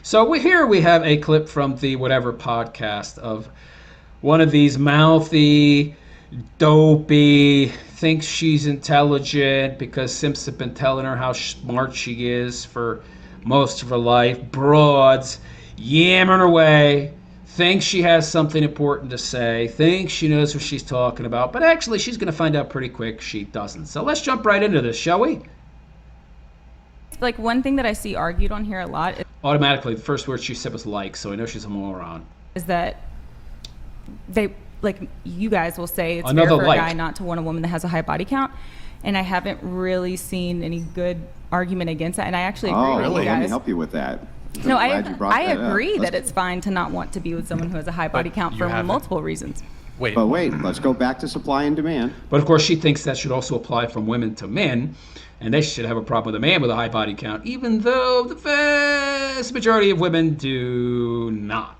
So here we have a clip from the whatever podcast of one of these mouthy, dopey, thinks she's intelligent because Simps have been telling her how smart she is for most of her life. Broads, yammering away, thinks she has something important to say, thinks she knows what she's talking about, but actually she's going to find out pretty quick she doesn't. So let's jump right into this, shall we? Like, one thing that I see argued on here a lot Automatically, the first word she said was like, so I know she's a moron. is that they, like, you guys will say it's Another fair for like. a guy not to want a woman that has a high body count, and I haven't really seen any good argument against that, and I actually agree with really? you Let me guys. help you with that. No, I'm glad you brought I that up. agree that it's fine to not want to be with someone who has a high body count you for haven't. multiple reasons. But wait, let's go back to supply and demand. But of course, she thinks that should also apply from women to men, and they should have a problem with a man with a high body count, even though the vast majority of women do not.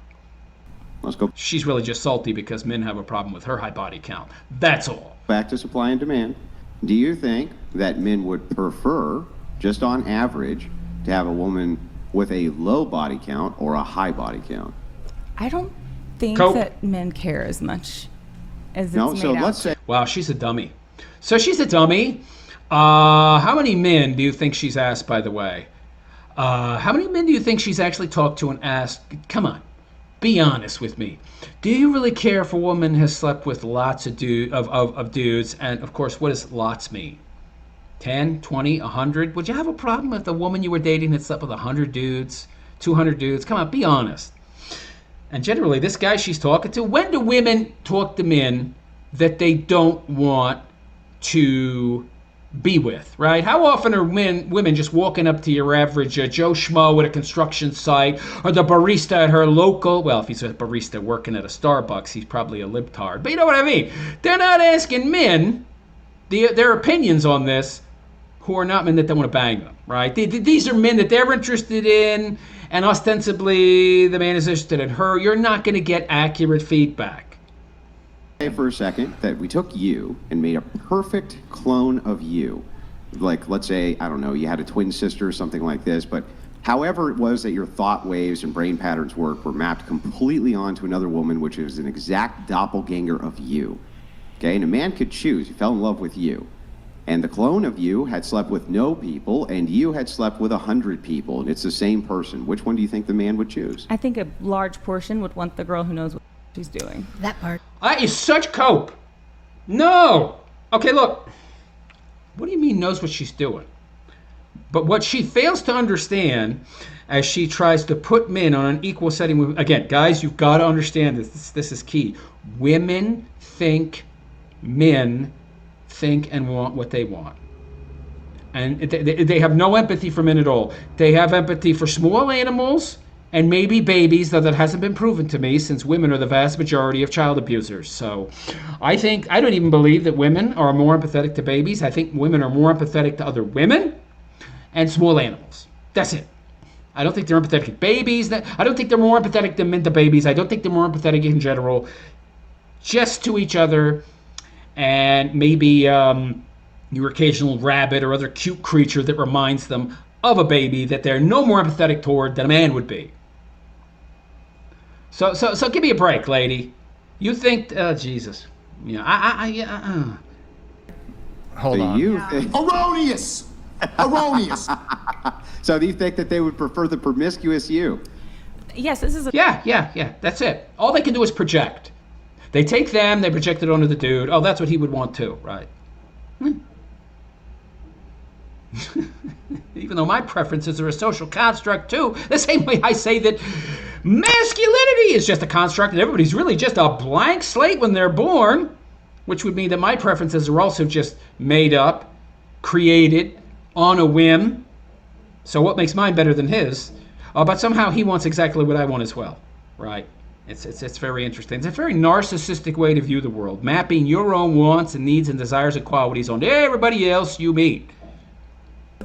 Let's go She's really just salty because men have a problem with her high body count. That's all. back to supply and demand. Do you think that men would prefer, just on average, to have a woman with a low body count or a high body count? I don't think Cope. that men care as much as it's No, made so out. let's say Wow, she's a dummy. So she's a dummy. How many men do you think she's asked, by the way? How many men do you think she's actually talked to and asked, come on, be honest with me. Do you really care if a woman has slept with lots of dudes? And, of course, what does lots mean? 10, 20, 100? Would you have a problem if the woman you were dating had slept with 100 dudes, 200 dudes? Come on, be honest. And generally, this guy she's talking to, when do women talk to men that they don't want to be with, right? How often are women just walking up to your average Joe Schmo at a construction site, or the barista at her local, well, if he's a barista working at a Starbucks, he's probably a libtard, but you know what I mean? They're not asking men their opinions on this, who are not men that don't want to bang them, right? These are men that they're interested in, and ostensibly the man is interested in her. You're not going to get accurate feedback. for a second that we took you and made a perfect clone of you. Like, let's say, I don't know, you had a twin sister or something like this, but however it was that your thought waves and brain patterns work were mapped completely onto another woman, which is an exact doppelganger of you. Okay, and a man could choose. He fell in love with you. And the clone of you had slept with no people, and you had slept with 100 people, and it's the same person. Which one do you think the man would choose? I think a large portion would want the girl who knows what she's doing. That part. That is such cope. No. Okay, look. What do you mean knows what she's doing? But what she fails to understand as she tries to put men on an equal setting with, again, guys, you've got to understand this. This is key. Women think men think and want what they want. And they have no empathy for men at all. They have empathy for small animals and maybe babies, though that hasn't been proven to me, since women are the vast majority of child abusers. So I don't even believe that women are more empathetic to babies. I think women are more empathetic to other women and small animals. That's it. I don't think they're empathetic to babies. I don't think they're more empathetic than men to babies. I don't think they're more empathetic in general. Just to each other, and maybe your occasional rabbit or other cute creature that reminds them of a baby that they're no more empathetic toward than a man would be. So give me a break, lady. You think, Jesus. Hold on. You think, Erroneous! Erroneous! so do you think that they would prefer the promiscuous you? Yes, this is a Yeah. That's it. All they can do is project. They take them, they project it onto the dude. Oh, that's what he would want too, right? Even though my preferences are a social construct too, the same way I say that masculinity is just a construct and everybody's really just a blank slate when they're born, which would mean that my preferences are also just made up, created on a whim. So what makes mine better than his? But somehow he wants exactly what I want as well, right? It's very interesting. It's a very narcissistic way to view the world, mapping your own wants and needs and desires and qualities on everybody else you meet.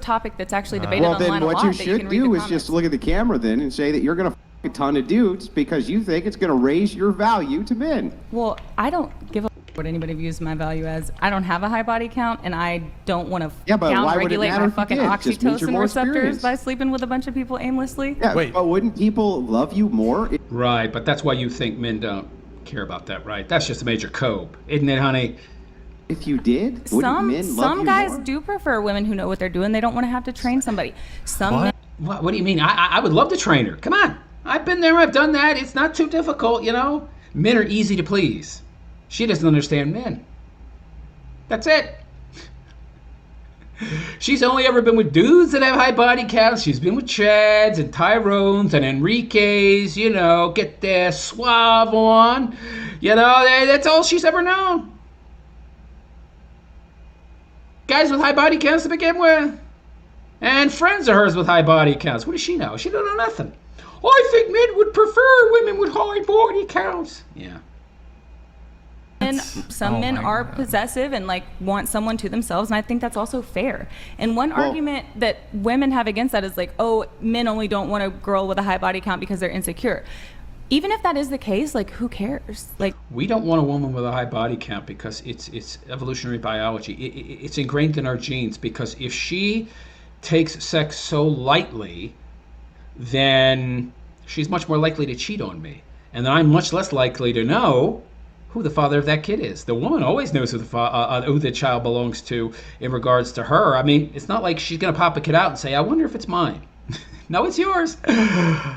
topic that's actually debated Well, online then a what lot. you that should can read the do is comments. just look at the camera then and say that you're going to a ton of dudes because you think it's going to raise your value to men. Well, I don't give a what anybody views my value as. I don't have a high body count, and I don't want to Yeah, but why would it down-regulate matter my if you fucking did? It just means you're oxytocin more receptors experienced. by sleeping with a bunch of people aimlessly. Yeah, Wait. but wouldn't people love you more? Right, but that's why you think men don't care about that, right? That's just a major cope, isn't it, honey? If you did, wouldn't men love Some you guys more? do prefer women who know what they're doing. They don't want to have to train somebody. Some What? men What do you mean? I would love to train her. Come on. I've been there. I've done that. It's not too difficult, you know? Men are easy to please. She doesn't understand men. That's it. She's only ever been with dudes that have high body counts. She's been with Chads and Tyrones and Enriques, you know, get their suave on. You know, that's all she's ever known. Guys with high body counts to begin with. And friends of hers with high body counts. What does she know? She don't know nothing. I think men would prefer women with high body counts. Yeah. some oh men my are God. possessive and like want someone to themselves, and I think that's also fair. And one argument that women have against that is like, oh, men only don't want a girl with a high body count because they're insecure. Even if that is the case, like, who cares? Like, We don't want a woman with a high body count because it's evolutionary biology. It's ingrained in our genes, because if she takes sex so lightly, then she's much more likely to cheat on me. And then I'm much less likely to know who the father of that kid is. The woman always knows who the child belongs to in regards to her. I mean, it's not like she's going to pop a kid out and say, I wonder if it's mine. No, it's yours.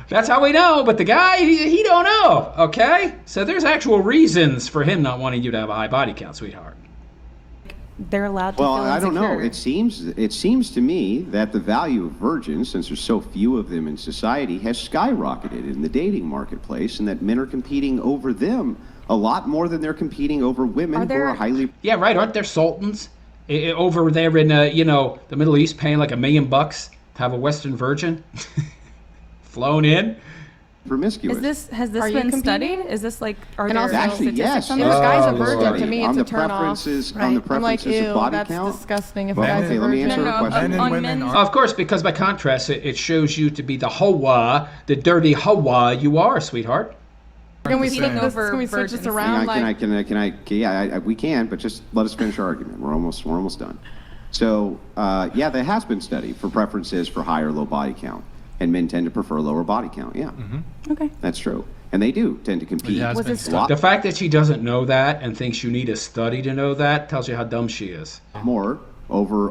That's how we know. But the guy, he don't know, okay? So there's actual reasons for him not wanting you to have a high body count, sweetheart. they're allowed to Well, feel I don't know. insecure. It seems to me that the value of virgins, since there's so few of them in society, has skyrocketed in the dating marketplace, and that men are competing over them a lot more than they're competing over women who there- are highly. Yeah, right. Aren't there sultans over there in the Middle East paying like $1 million to have a Western virgin flown in? promiscuous. Has this Are you been competing? studied? Is this like, are And there also- Actually, statistics yes. on If this? a guy's a Oh, virgin, Lordy. to me, On it's the a turn off. preferences- on Right? the I'm like, preferences of ew, body that's count? disgusting. If Well, a guy's okay, a let me virgin. answer No, a no, question. Men and on women men's- are. Of course, because by contrast, it shows you to be the hoa, the dirty hoa you are, sweetheart. Can we Competing flip this? over Can we switch this virgins. around? We can, but just let us finish our argument. We're almost done. So, yeah, there has been study for preferences for high or low body count, and men tend to prefer lower body count. Yeah, Okay. that's true, and they do tend to compete. has Was been it studied. The fact that she doesn't know that and thinks you need a study to know that tells you how dumb she is. More over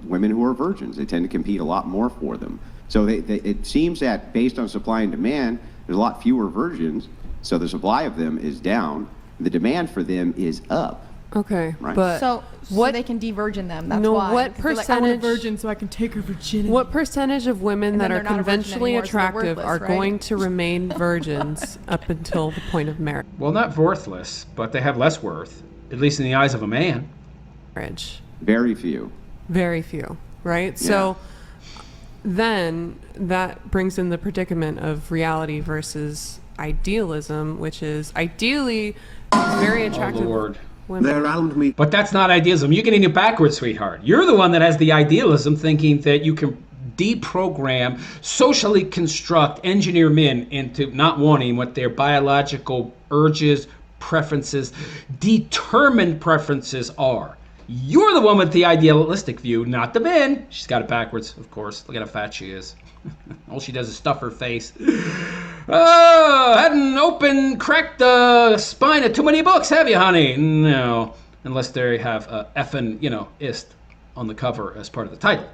women who are virgins. They tend to compete a lot more for them. So it seems that based on supply and demand, there's a lot fewer virgins. So the supply of them is down. The demand for them is up. Okay, Right. but So what they can de-virgin them. That's No, why. what 'Cause they're like, I want a percentage- virgin so I can take her virginity. what percentage of women And that then are they're not a virgin conventionally anymore, so they're attractive worthless, are right? going to remain virgins up until the point of Well, not worthless, but they have less worth, at least in the eyes of a man. marriage? Very few. Very few, right? So then that brings in the predicament of reality versus idealism, which is ideally very attractive Lord. women. But that's not idealism. You're getting it backwards, sweetheart. You're the one that has the idealism, thinking that you can deprogram, socially construct, engineer men into not wanting what their biological urges, preferences, determined preferences are. You're the one with the idealistic view, not the men. She's got it backwards, of course. Look at how fat she is. All she does is stuff her face. Oh, hadn't cracked the spine of too many books, have you, honey? No, unless they have effing, ist on the cover as part of the title.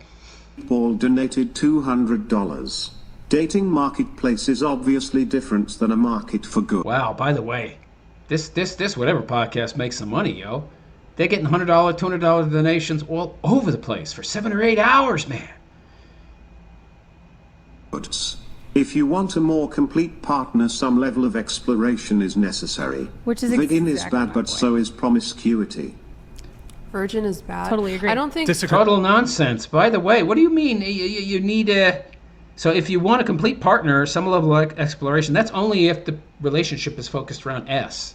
Paul donated $200. Dating marketplace is obviously different than a market for goods. Wow, by the way, this whatever podcast makes some money, yo. They're getting $100, $200 donations all over the place for 7 or 8 hours, man. If you want a more complete partner, some level of exploration is necessary. Which is Vigging is exactly bad, my but point. so is promiscuity. Virgin is bad. Totally agree. I don't think Disagree. Total nonsense. By the way, what do you mean you need a... So if you want a complete partner, some level of exploration, that's only if the relationship is focused around S.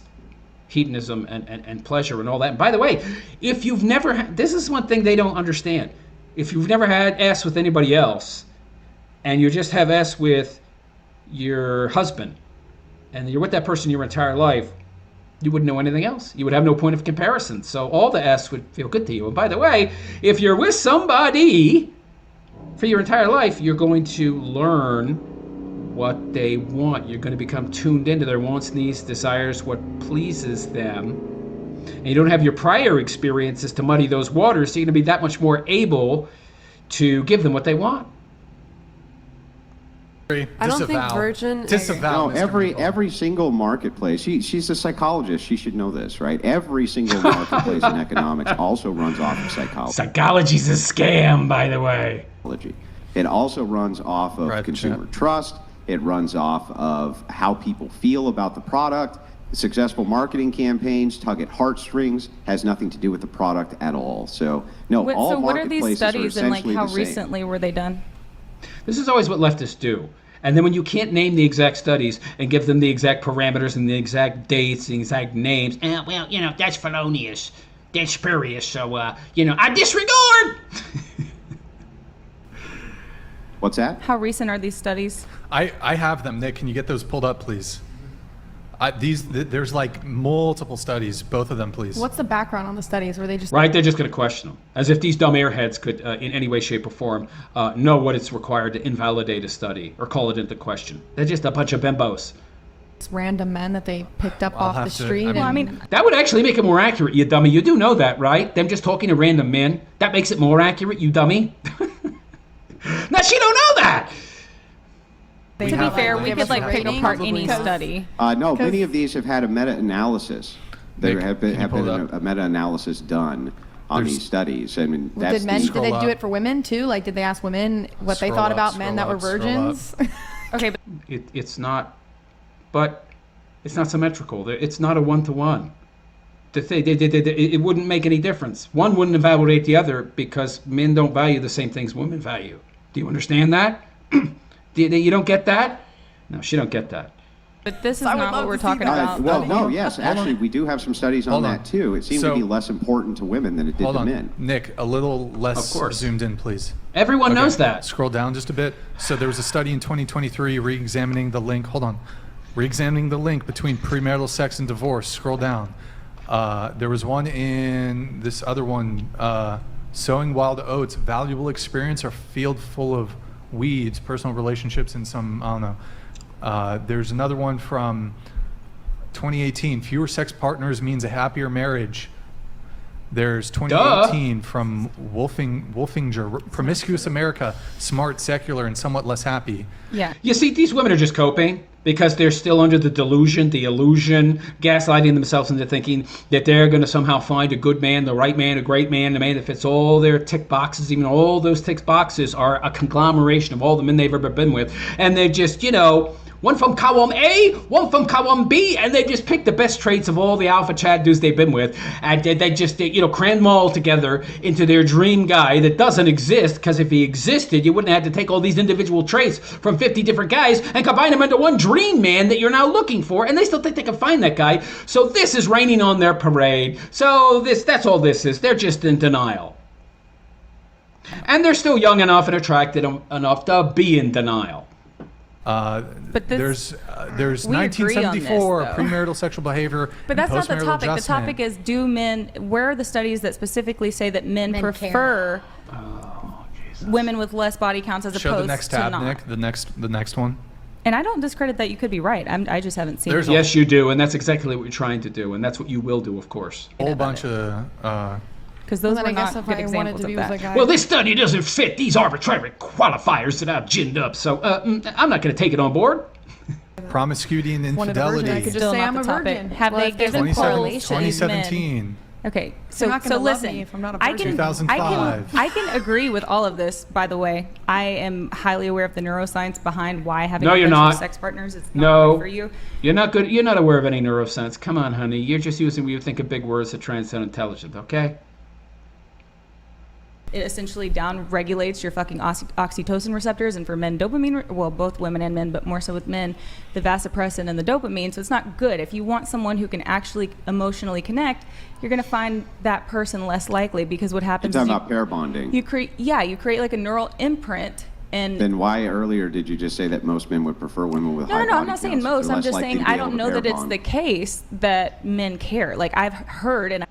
Hedonism and pleasure and all that. And by the way, if you've never... This is one thing they don't understand. If you've never had S with anybody else, and you just have S with your husband, and you're with that person your entire life, You wouldn't know anything else. You would have no point of comparison. So all the S would feel good to you. And by the way, if you're with somebody for your entire life, you're going to learn what they want. You're going to become tuned into their wants, needs, desires, what pleases them. And you don't have your prior experiences to muddy those waters, so you're going to be that much more able to give them what they want. I don't think virgin. No, every single marketplace. She's a psychologist. She should know this, right? Every single marketplace in economics also runs off of psychology. Psychology's a scam, by the way. It also runs off of consumer trust. It runs off of how people feel about the product. Successful marketing campaigns tug at heartstrings, has nothing to do with the product at all. So no, all so what are marketplaces these studies and like essentially how the same. recently were they done? This is always what leftists do. And then when you can't name the exact studies and give them the exact parameters and the exact dates, the exact names, well, you know, that's felonious, that's spurious, so, you know, I disregard! What's that? How recent are these studies? I have them. Nick, can you get those pulled up, please? There's like multiple studies, both of them, please. What's the background on the studies? Were they just Right, they're just going to question them. As if these dumb airheads could, in any way, shape, or form, know what it's required to invalidate a study or call it into question. They're just a bunch of bimbos. random men that they picked up I'll off the have to- street? I mean- and That would actually make it more accurate, you dummy. You do know that, right? Them just talking to random men. That makes it more accurate, you dummy. No, she don't know that. they To be have, fair, we give could us like a pick rating. apart any Because- study. No, many of these have had a meta-analysis. There Nick, have can you pull been it up? a meta-analysis done on There's- these studies. I mean, that's Did men? the, Did they Scroll do up. it for women too? Like, did they ask women what they Scroll thought up, about men that scroll were up, scroll up. virgins? Okay, but It's not, but it's not symmetrical. It's not a one-to-one. It wouldn't make any difference. One wouldn't invalidate the other because men don't value the same things women value. Do you understand that? You don't get that? No, she don't get that. but this is I would not love what we're to see talking that. about. well, no, yes, actually, we do have some studies on Hold on. that too. It seemed So- to be less important to women than it did Hold to on, men. Nick, a little less Of course. zoomed in, please. Everyone Okay, knows that. Scroll down just a bit. So there was a study in 2023 re-examining the link. Hold on. Re-examining the link between premarital sex and divorce. Scroll down. There was one in this other one, sowing wild oats, valuable experience or field full of weeds, personal relationships and some, I don't know. There's another one from 2018, fewer sex partners means a happier marriage. There's 2018 from Wolfinger, Promiscuous America, smart, secular, and somewhat less happy. Yeah. You see, these women are just coping because they're still under the delusion, the illusion, gaslighting themselves into thinking that they're going to somehow find a good man, the right man, a great man, the man that fits all their tick boxes. Even all those tick boxes are a conglomeration of all the men they've ever been with. And they've just, you know, one from column A, one from column B, and they just pick the best traits of all the alpha Chad dudes they've been with, and they just, you know, cram them all together into their dream guy that doesn't exist, because if he existed, you wouldn't have to take all these individual traits from 50 different guys and combine them into one dream man that you're now looking for, and they still think they can find that guy. So this is raining on their parade. So that's all this is. They're just in denial. And they're still young enough and attracted enough to be in denial. But this, There's we agree on this, 1974 though. premarital sexual behavior. but and that's not the postmarital topic. The adjustment. topic is, do men, where are the studies that specifically say that men Men prefer women with less body counts as Show opposed the next to tab, not? Nick. The next one. And I don't discredit that you could be right. I just haven't seen There's it. Yes, you do, and that's exactly what you're trying to do, and that's what you will do, of course. A whole about bunch of Because those then were I guess not if good I wanted examples to of be with that. a guy, Well, this study doesn't fit these arbitrary qualifiers that I've ginned up, so I'm not going to take it on board. promiscuity and wanted a virgin, infidelity. I could just Still say not I'm the a topic. virgin. Have Well, they if there's a given 27 correlation? 2017. Okay, You're not so gonna love listen, me if I'm not a I virgin. can 2005. I can agree with all of this. By the way, I am highly aware of the neuroscience behind why having No, you're conventional not. sex partners is not No, good for you. You're not good. You're not aware of any neuroscience. Come on, honey. You're just using what you think of big words that transcend intelligence. Okay. It essentially down regulates your fucking oxytocin receptors, and for men, dopamine. Well, both women and men, but more so with men, the vasopressin and the dopamine. So it's not good. If you want someone who can actually emotionally connect, you're going to find that person less likely, because what You're happens talking is about pair bonding. you create like a neural imprint, And Then why earlier did you just say that most men would prefer women with high no, body I'm not saying counts? most. They're I'm less just likely saying to be I able don't to know pair that it's bond. the case that men care. Like I've heard, and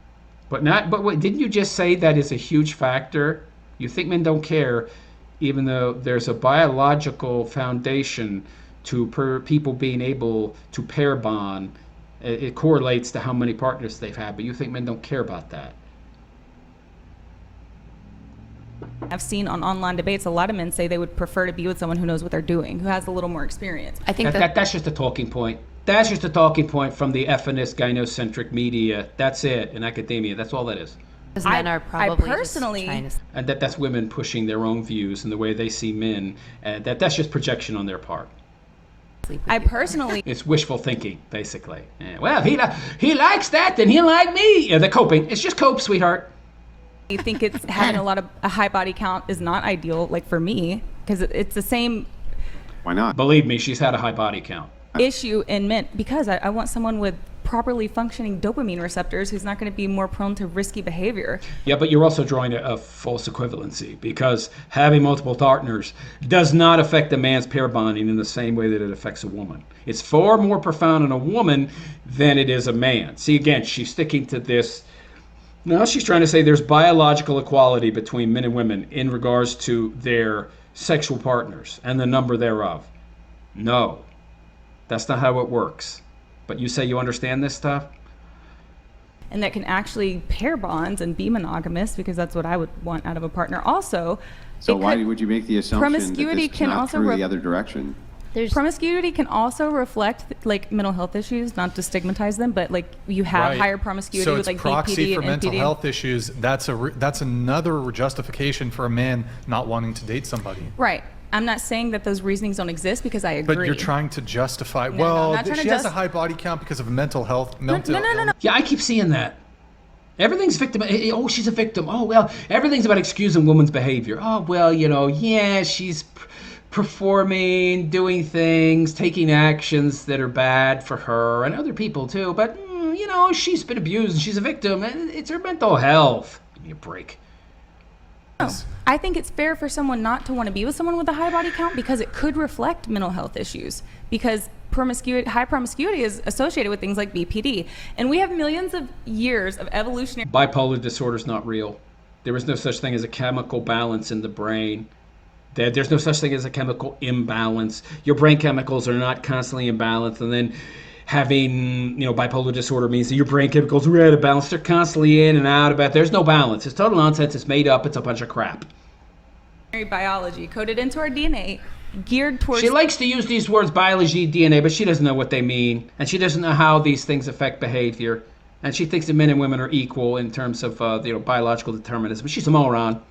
But wait, didn't you just say that is a huge factor? You think men don't care, even though there's a biological foundation to people being able to pair bond. It correlates to how many partners they've had, but you think men don't care about that. I've seen on online debates a lot of men say they would prefer to be with someone who knows what they're doing, who has a little more experience. I think That's just a talking point. That's just a talking point from the effeminist, gynocentric media. That's it in academia. That's all that is. Because men are probably I personally, just trying to And that's women pushing their own views and the way they see men. And that's just projection on their part. sleep with I you. personally It's wishful thinking, basically. Well, he likes that, then he'll like me. Yeah, they're coping. It's just cope, sweetheart. think it's having a high body count is not ideal, like for me, because it's the same Why not? Believe me, she's had a high body count. issue in men, because I want someone with properly functioning dopamine receptors who's not going to be more prone to risky behavior. Yeah, but you're also drawing a false equivalency because having multiple partners does not affect a man's pair bonding in the same way that it affects a woman. It's far more profound in a woman than it is a man. See, again, she's sticking to this. Now she's trying to say there's biological equality between men and women in regards to their sexual partners and the number thereof. No, that's not how it works. But you say you understand this stuff? And that can actually pair bonds and be monogamous, because that's what I would want out of a partner. Also, So it why could- would you make the assumption that promiscuity this is can not also true ref- the other direction? promiscuity can also reflect like mental health issues, not to stigmatize them, but like you have Right. higher promiscuity So with it's like proxy BPD for and mental NPD. health issues. That's another justification for a man not wanting to date somebody. Right. I'm not saying that those reasonings don't exist, because I agree. But you're trying to justify. No, well, I'm not trying to she has a just- high body count because of mental health. No. Yeah, I keep seeing that. Everything's victim. Oh, she's a victim. Oh, well, everything's about excusing women's behavior. Oh, well, yeah, she's performing, doing things, taking actions that are bad for her and other people too. But, she's been abused and she's a victim. And it's her mental health. Give me a break. No. I think it's fair for someone not to want to be with someone with a high body count, because it could reflect mental health issues. Because high promiscuity is associated with things like BPD. And we have millions of years of evolutionary. Bipolar disorder is not real. There is no such thing as a chemical balance in the brain. There's no such thing as a chemical imbalance. Your brain chemicals are not constantly imbalanced, and then having bipolar disorder means that your brain chemicals are out of balance. They're constantly in and out of it. There's no balance. It's total nonsense. It's made up. It's a bunch of crap. Biology coded into our DNA, geared towards. She likes to use these words, biology, DNA, but she doesn't know what they mean, and she doesn't know how these things affect behavior. And she thinks that men and women are equal in terms of biological determinism. She's a moron.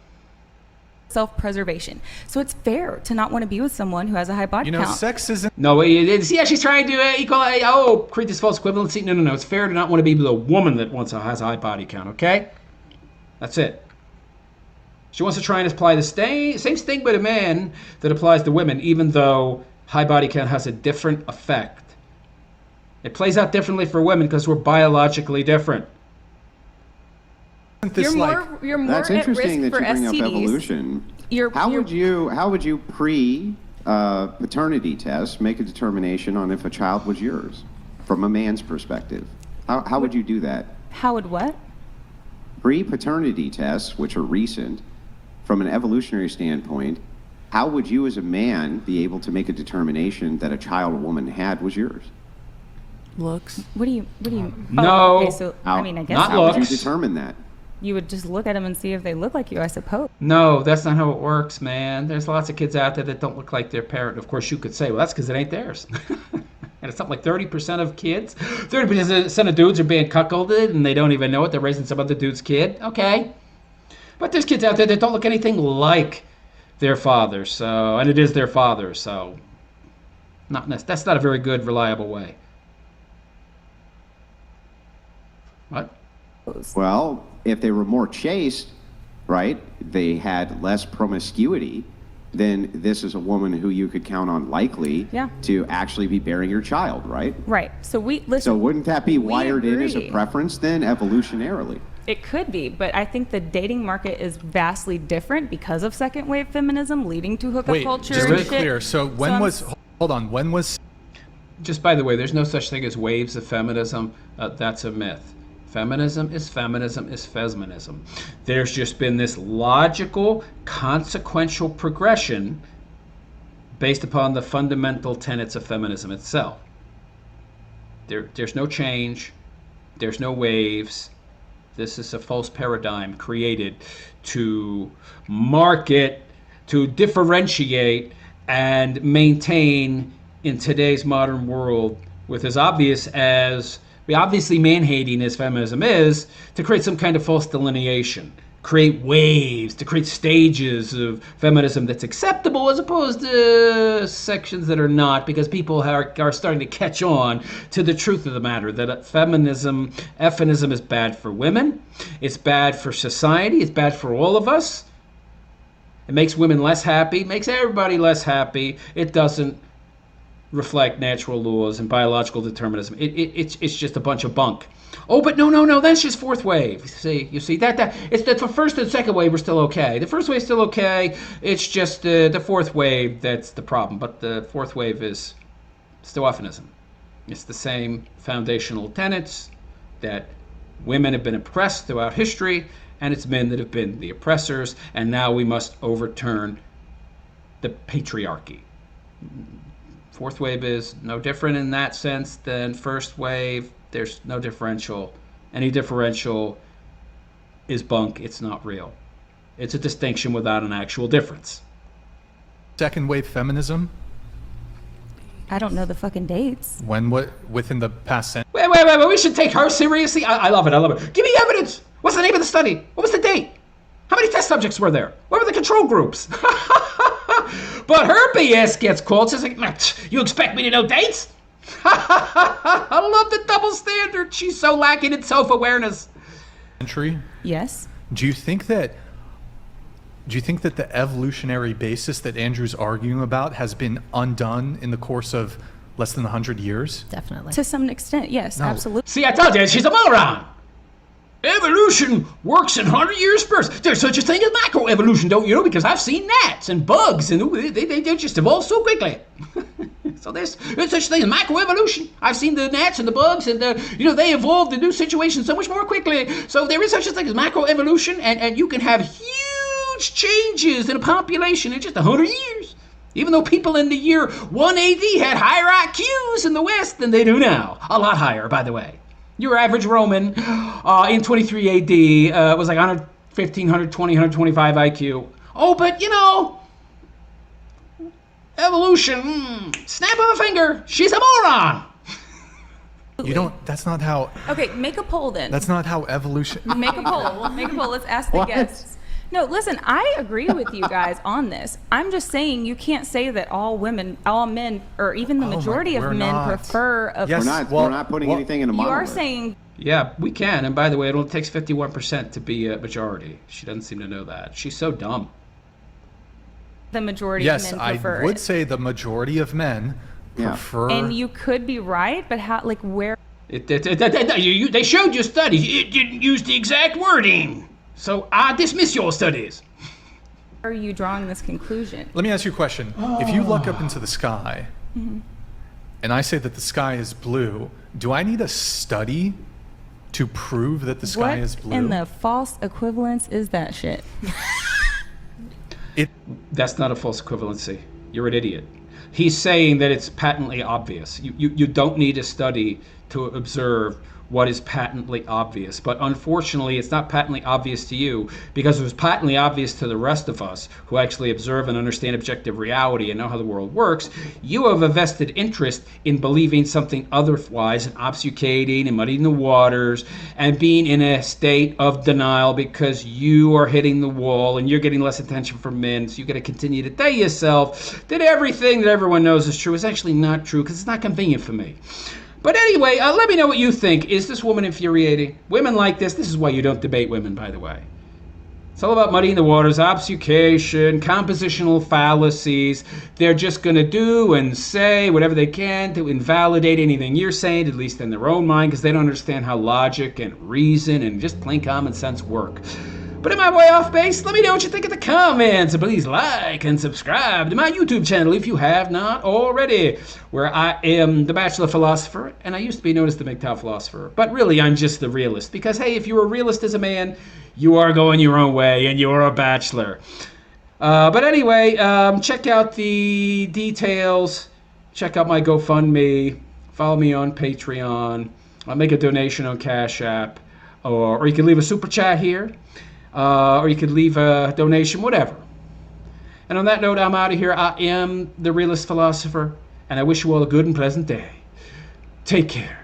Self-preservation. So it's fair to not want to be with someone who has a high body count. Sex isn't. No, it is. Yeah, she's trying to create this false equivalency. No. It's fair to not want to be with a woman that has a high body count, okay? That's it. She wants to try and apply the same stigma to men that applies to women, even though high body count has a different effect. It plays out differently for women because we're biologically different. You're more That's at interesting risk that for you bring STDs. up evolution. You're- How you're- would you pre paternity test make a determination on if a child was yours from a man's perspective? How would you do that? How would what? Pre-paternity tests, which are recent, from an evolutionary standpoint, how would you as a man be able to make a determination that a child a woman had was yours? Looks. What do you? No. Okay, so I mean, I guess Not How would you looks. determine that? you would just look at them and see if they look like you, I suppose. No, that's not how it works, man. There's lots of kids out there that don't look like their parent. Of course, you could say, well, that's because it ain't theirs. And it's something like 30% of kids, 30% of dudes are being cuckolded and they don't even know it. They're raising some other dude's kid. Okay. But there's kids out there that don't look anything like their father. So, and it is their father. So, that's not a very good, reliable way. What? Well, if they were more chaste, right, they had less promiscuity, then this is a woman who you could count on likely Yeah. to actually be bearing your child, right? Right. So we listen. So wouldn't that be we wired in as a agree. preference then, evolutionarily? It could be, but I think the dating market is vastly different because of second wave feminism leading to hookup Wait, culture. just to and be shit. clear. So when was Just by the way, there's no such thing as waves of feminism. That's a myth. Feminism is feminism. There's just been this logical, consequential progression based upon the fundamental tenets of feminism itself. There's no change. There's no waves. This is a false paradigm created to market, to differentiate, and maintain in today's modern world with obviously man-hating as feminism is, to create some kind of false delineation, create waves, to create stages of feminism that's acceptable as opposed to sections that are not, because people are starting to catch on to the truth of the matter, that feminism is bad for women, it's bad for society, it's bad for all of us. It makes women less happy, makes everybody less happy. It doesn't reflect natural laws and biological determinism. It's just a bunch of bunk. Oh, but no, that's just fourth wave. You see that it's the first and second wave are still okay. The first wave's still okay. It's just the fourth wave that's the problem. But the fourth wave is still feminism. It's the same foundational tenets that women have been oppressed throughout history, and it's men that have been the oppressors, and now we must overturn the patriarchy. Fourth wave is no different in that sense than first wave. There's no differential. Any differential is bunk. It's not real. It's a distinction without an actual difference. second wave feminism? I don't know the fucking dates. Within the past century? Wait. We should take her seriously? I love it. Give me evidence. What's the name of the study? What was the date? How many test subjects were there? What were the control groups? But her BS gets called. She's like, you expect me to know dates? I love the double standard. She's so lacking in self-awareness. Yes. Do you think that the evolutionary basis that Andrew's arguing about has been undone in the course of less than 100 years? Definitely. To some extent, yes, absolutely. See, I told you, she's a moron. Evolution works in 100-year spurts. There's such a thing as macroevolution, don't you know? Because I've seen gnats and bugs, and they just evolve so quickly. So there's such a thing as macroevolution. I've seen the gnats and the bugs, and they evolve to new situations so much more quickly. So there is such a thing as macroevolution, and you can have huge changes in a population in just 100 years. Even though people in the year 1 AD had higher IQs in the West than they do now. A lot higher, by the way. Your average Roman in 23 AD was like 115, 120, 125 IQ. Oh, but evolution, snap of a finger, she's a moron. That's not how. Okay, make a poll then. That's not how evolution. Make a poll. Let's ask the guests. No, listen, I agree with you guys on this. I'm just saying you can't say that all men, or even the majority of men prefer a... Yes, we're not putting anything in a You monolith. are saying... Yeah, we can. And by the way, it only takes 51% to be a majority. She doesn't seem to know that. She's so dumb. The majority of men prefer I would say the majority of men prefer... And you could be right, but how, where... They showed you studies. It didn't use the exact wording. So I dismiss your studies. Are you drawing this conclusion? Let me ask you a question. If you look up into the sky, and I say that the sky is blue, do I need a study to prove that the sky is blue? What in the false equivalence is that shit? That's not a false equivalency. You're an idiot. He's saying that it's patently obvious. You don't need a study to observe what is patently obvious. But unfortunately, it's not patently obvious to you, because it was patently obvious to the rest of us who actually observe and understand objective reality and know how the world works. You have a vested interest in believing something otherwise and obfuscating and muddying the waters and being in a state of denial because you are hitting the wall and you're getting less attention from men. So you got to continue to tell yourself that everything that everyone knows is true is actually not true because it's not convenient for me. But anyway, let me know what you think. Is this woman infuriating? Women like this. This is why you don't debate women, by the way. It's all about muddying the waters, obfuscation, compositional fallacies. They're just going to do and say whatever they can to invalidate anything you're saying, at least in their own mind, because they don't understand how logic and reason and just plain common sense work. But am I way off base? Let me know what you think in the comments. And please like and subscribe to my YouTube channel if you have not already, where I am the Bachelor Philosopher, and I used to be known as the MGTOW Philosopher. But really, I'm just the realist. Because, hey, if you're a realist as a man, you are going your own way, and you're a bachelor. But anyway, check out the details. Check out my GoFundMe. Follow me on Patreon. I'll make a donation on Cash App. Or you can leave a super chat here. Or you could leave a donation, whatever. And on that note, I'm out of here. I am the Realist Philosopher, and I wish you all a good and pleasant day. Take care.